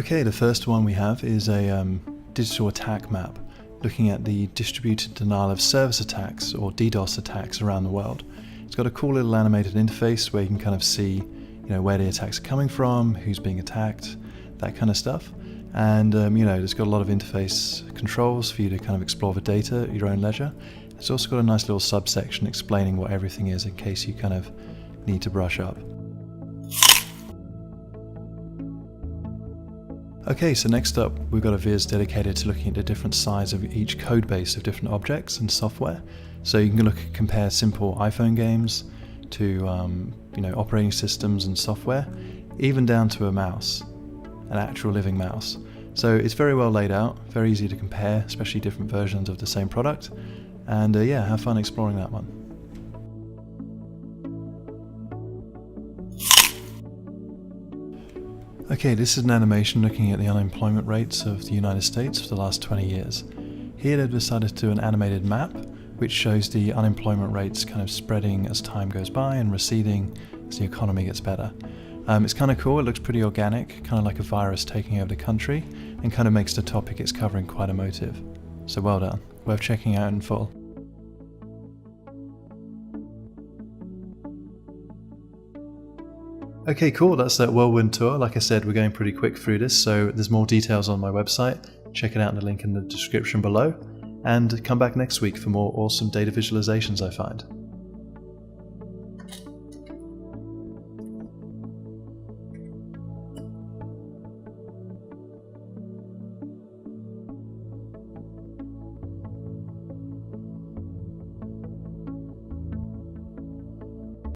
Okay, the first one we have is a digital attack map looking at the distributed denial of service attacks or DDoS attacks around the world. It's got a cool little animated interface where you can kind of see where the attacks are coming from, who's being attacked, that kind of stuff. And it's got a lot of interface controls for you to kind of explore the data at your own leisure. It's also got a nice little subsection explaining what everything is in case you kind of need to brush up. Okay, so next up we've got a viz dedicated to looking at the different sides of each code base of different objects and software. So you can compare simple iPhone games to operating systems and software, even down to a mouse, an actual living mouse. So it's very well laid out, very easy to compare, especially different versions of the same product. And have fun exploring that one. Okay, this is an animation looking at the unemployment rates of the United States for the last 20 years. Here they've decided to do an animated map which shows the unemployment rates kind of spreading as time goes by and receding as the economy gets better. It's kind of cool, it looks pretty organic, kind of like a virus taking over the country, and kind of makes the topic it's covering quite emotive. So well done, worth checking out in full. Okay, cool, that's that whirlwind tour. Like I said, we're going pretty quick through this, so there's more details on my website. Check it out in the link in the description below, and come back next week for more awesome data visualizations I find.